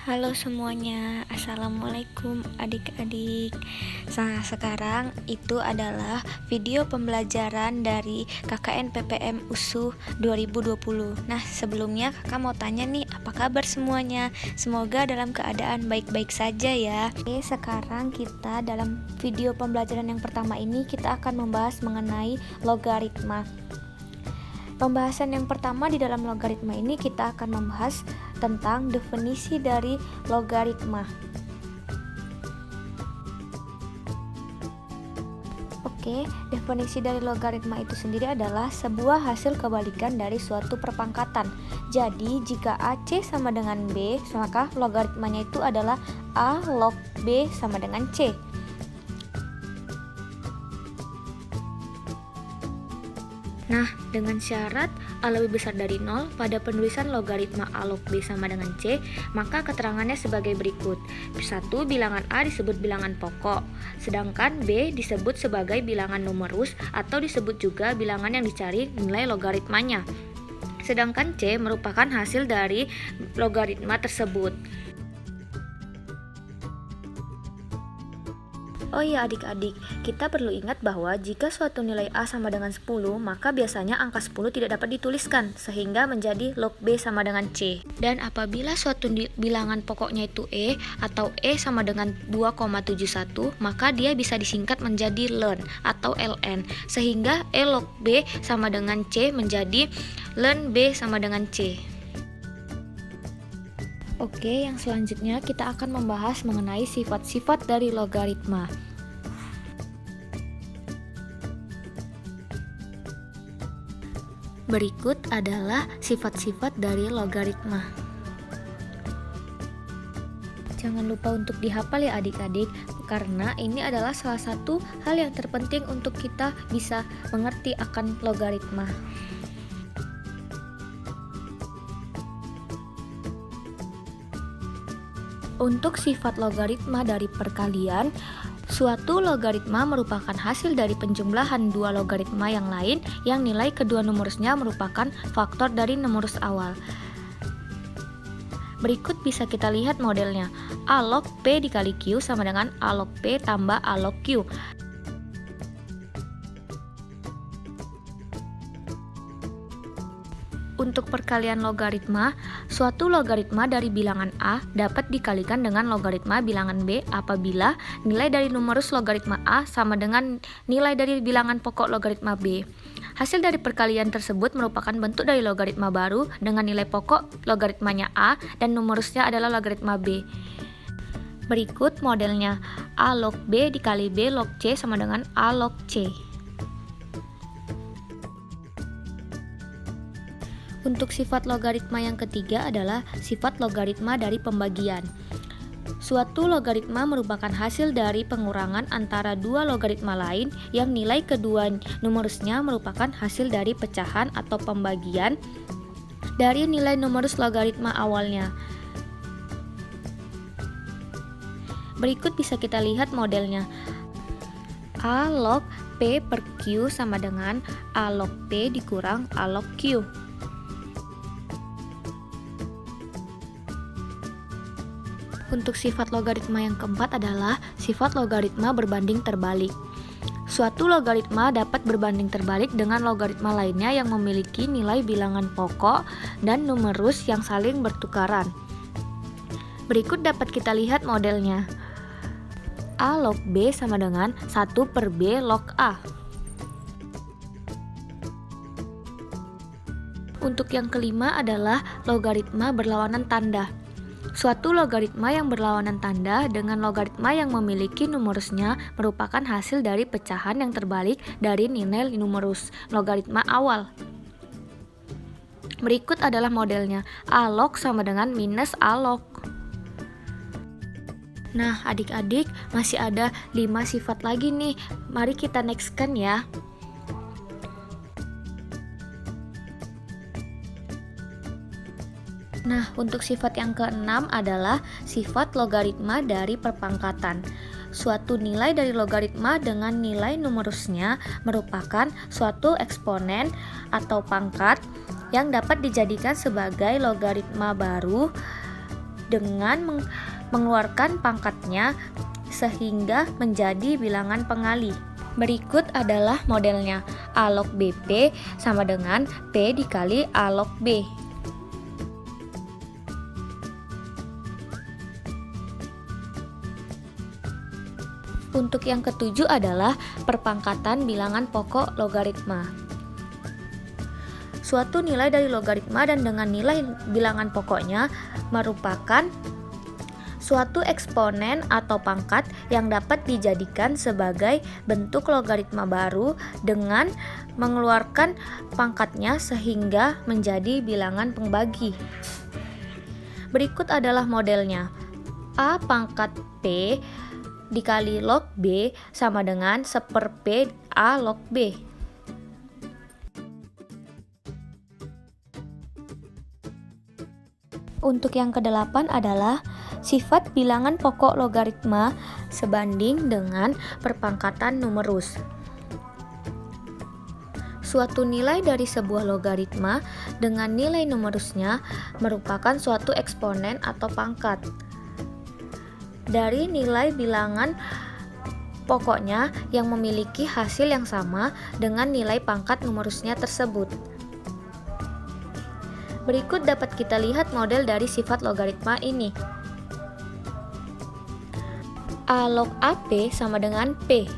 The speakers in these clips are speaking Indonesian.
Halo semuanya, Assalamualaikum adik-adik. Nah, sekarang itu adalah video pembelajaran dari KKN PPM USU 2020. Nah, sebelumnya kakak mau tanya nih, apa kabar semuanya? Semoga dalam keadaan baik-baik saja ya. Oke, sekarang kita dalam video pembelajaran yang pertama ini kita akan membahas mengenai logaritma. Pembahasan yang pertama di dalam logaritma ini kita akan membahas tentang definisi dari logaritma. Oke, definisi dari logaritma itu sendiri adalah sebuah hasil kebalikan dari suatu perpangkatan. Jadi, jika AC sama dengan B, maka logaritmanya itu adalah A log B sama dengan C. Nah, dengan syarat A lebih besar dari 0 pada penulisan logaritma A log B sama dengan C, maka keterangannya sebagai berikut. 1. Bilangan A disebut bilangan pokok, sedangkan B disebut sebagai bilangan numerus atau disebut juga bilangan yang dicari nilai logaritmanya. Sedangkan C merupakan hasil dari logaritma tersebut. Oh iya adik-adik, kita perlu ingat bahwa jika suatu nilai A sama dengan 10, maka biasanya angka 10 tidak dapat dituliskan, sehingga menjadi log B sama dengan C. Dan apabila suatu bilangan pokoknya itu E, atau E sama dengan 2,71, maka dia bisa disingkat menjadi ln atau ln, sehingga E log B sama dengan C menjadi ln B sama dengan C. Oke, yang selanjutnya kita akan membahas mengenai sifat-sifat dari logaritma. Berikut adalah sifat-sifat dari logaritma. Jangan lupa untuk dihafal ya adik-adik, karena ini adalah salah satu hal yang terpenting untuk kita bisa mengerti akan logaritma. Untuk sifat logaritma dari perkalian, suatu logaritma merupakan hasil dari penjumlahan dua logaritma yang lain yang nilai kedua numerusnya merupakan faktor dari numerus awal. Berikut bisa kita lihat modelnya. A log P dikali Q sama dengan A log P tambah A log Q. Untuk perkalian logaritma, suatu logaritma dari bilangan A dapat dikalikan dengan logaritma bilangan B apabila nilai dari numerus logaritma A sama dengan nilai dari bilangan pokok logaritma B. Hasil dari perkalian tersebut merupakan bentuk dari logaritma baru dengan nilai pokok logaritmanya A dan numerusnya adalah logaritma B. Berikut modelnya. A log B dikali B log C sama dengan A log C. Untuk sifat logaritma yang ketiga adalah sifat logaritma dari pembagian. Suatu logaritma merupakan hasil dari pengurangan antara dua logaritma lain yang nilai kedua numerusnya merupakan hasil dari pecahan atau pembagian dari nilai numerus logaritma awalnya. Berikut bisa kita lihat modelnya. A log P per Q sama dengan A log P dikurang A log Q. Untuk sifat logaritma yang keempat adalah sifat logaritma berbanding terbalik. Suatu logaritma dapat berbanding terbalik dengan logaritma lainnya yang memiliki nilai bilangan pokok dan numerus yang saling bertukaran. Berikut dapat kita lihat modelnya. A log B sama dengan 1 per B log A. Untuk yang kelima adalah logaritma berlawanan tanda. Suatu logaritma yang berlawanan tanda dengan logaritma yang memiliki numerusnya merupakan hasil dari pecahan yang terbalik dari nilai numerus logaritma awal. Berikut adalah modelnya. A log sama dengan minus A log. Nah, adik-adik, masih ada 5 sifat lagi nih. Mari kita nextkan ya. Nah, untuk sifat yang keenam adalah sifat logaritma dari perpangkatan. Suatu nilai dari logaritma dengan nilai numerusnya merupakan suatu eksponen atau pangkat yang dapat dijadikan sebagai logaritma baru dengan mengeluarkan pangkatnya sehingga menjadi bilangan pengali. Berikut adalah modelnya. A log BP sama dengan P dikali A log B. Untuk yang ketujuh adalah perpangkatan bilangan pokok logaritma. Suatu nilai dari logaritma dan dengan nilai bilangan pokoknya merupakan suatu eksponen atau pangkat yang dapat dijadikan sebagai bentuk logaritma baru dengan mengeluarkan pangkatnya sehingga menjadi bilangan pembagi. Berikut adalah modelnya. A pangkat P dikali log B sama dengan 1/P A log B. Untuk yang kedelapan adalah sifat bilangan pokok logaritma sebanding dengan perpangkatan numerus. Suatu nilai dari sebuah logaritma dengan nilai numerusnya merupakan suatu eksponen atau pangkat dari nilai bilangan pokoknya yang memiliki hasil yang sama dengan nilai pangkat numerusnya tersebut. Berikut dapat kita lihat model dari sifat logaritma ini. A log AP sama dengan P.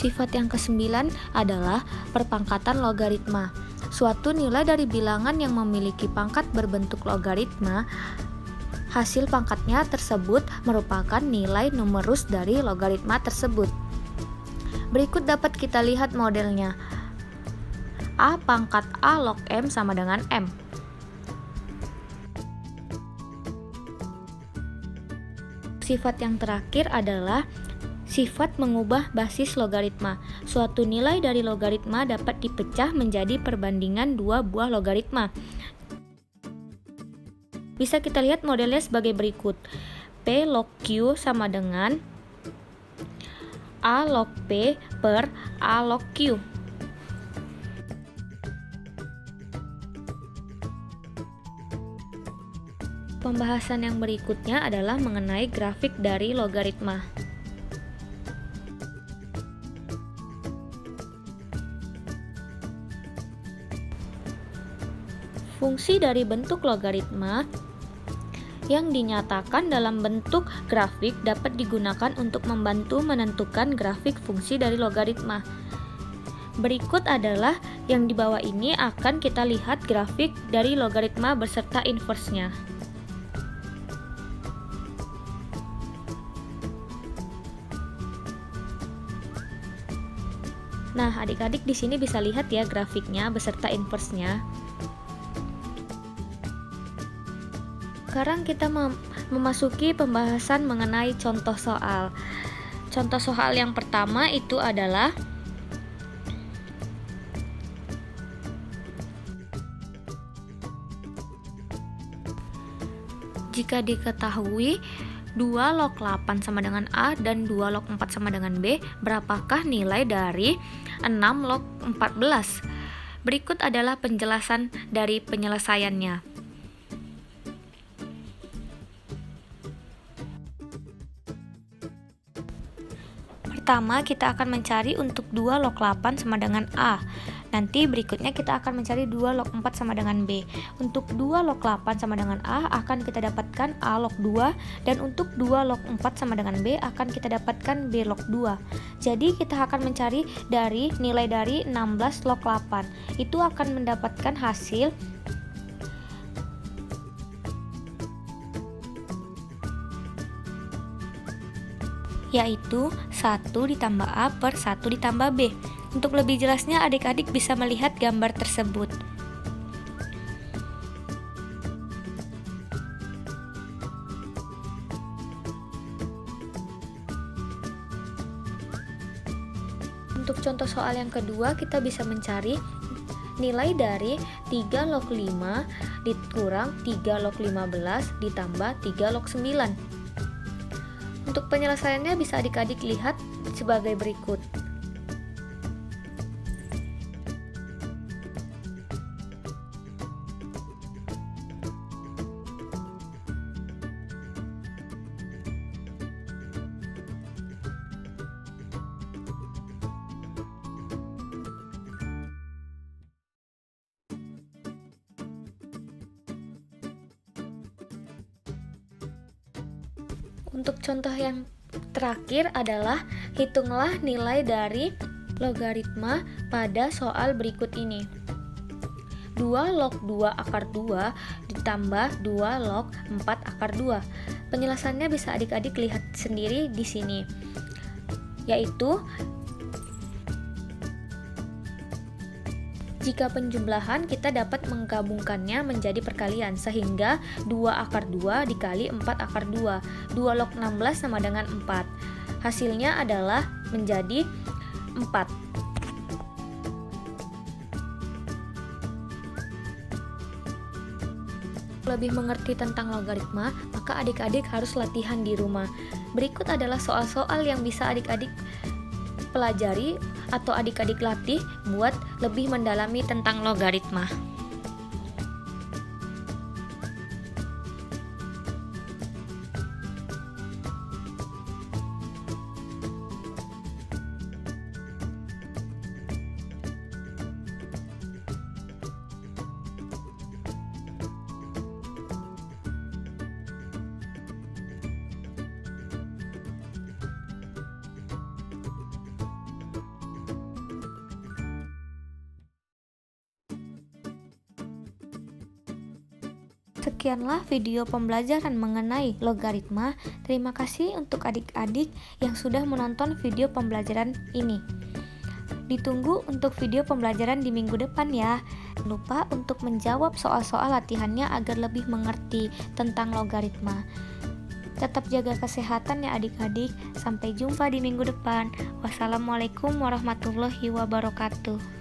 Sifat yang kesembilan adalah perpangkatan logaritma. Suatu nilai dari bilangan yang memiliki pangkat berbentuk logaritma, hasil pangkatnya tersebut merupakan nilai numerus dari logaritma tersebut. Berikut dapat kita lihat modelnya. A pangkat A log M sama dengan M. Sifat yang terakhir adalah sifat mengubah basis logaritma. Suatu nilai dari logaritma dapat dipecah menjadi perbandingan dua buah logaritma. Bisa kita lihat modelnya sebagai berikut. P log Q sama dengan A log P per A log Q. Pembahasan yang berikutnya adalah mengenai grafik dari logaritma. Fungsi dari bentuk logaritma yang dinyatakan dalam bentuk grafik dapat digunakan untuk membantu menentukan grafik fungsi dari logaritma. Berikut adalah yang di bawah ini akan kita lihat grafik dari logaritma beserta inversnya. Nah, adik-adik di sini bisa lihat ya grafiknya beserta inversnya. Sekarang kita memasuki pembahasan mengenai contoh soal. Contoh soal yang pertama itu adalah jika diketahui 2 log 8 sama dengan A dan 2 log 4 sama dengan B, berapakah nilai dari 6 log 14? Berikut adalah penjelasan dari penyelesaiannya. Pertama, kita akan mencari untuk 2 log 8 sama dengan A. Nanti berikutnya kita akan mencari 2 log 4 sama dengan B. Untuk 2 log 8 sama dengan A akan kita dapatkan A log 2, dan untuk 2 log 4 sama dengan B akan kita dapatkan B log 2. Jadi kita akan mencari dari nilai dari 16 log 8. Itu akan mendapatkan hasil yaitu 1 ditambah A per 1 ditambah B. Untuk lebih jelasnya adik-adik bisa melihat gambar tersebut. Untuk contoh soal yang kedua, kita bisa mencari nilai dari 3 log 5 dikurang 3 log 15 ditambah 3 log 9. Untuk penyelesaiannya bisa adik-adik lihat sebagai berikut. Untuk contoh yang terakhir adalah hitunglah nilai dari logaritma pada soal berikut ini. 2 log 2 akar 2 ditambah 2 log 4 akar 2. Penjelasannya bisa adik-adik lihat sendiri di sini. Yaitu jika penjumlahan kita dapat menggabungkannya menjadi perkalian, sehingga 2 akar 2 dikali 4 akar 2. 2 log 16 sama dengan 4. Hasilnya adalah menjadi 4. Lebih mengerti tentang logaritma, maka adik-adik harus latihan di rumah. Berikut adalah soal-soal yang bisa adik-adik pelajari atau adik-adik latih buat lebih mendalami tentang logaritma. Sekianlah video pembelajaran mengenai logaritma. Terima kasih untuk adik-adik yang sudah menonton video pembelajaran ini. Ditunggu untuk video pembelajaran di minggu depan ya. Jangan lupa untuk menjawab soal-soal latihannya agar lebih mengerti tentang logaritma. Tetap jaga kesehatan ya adik-adik. Sampai jumpa di minggu depan. Wassalamualaikum warahmatullahi wabarakatuh.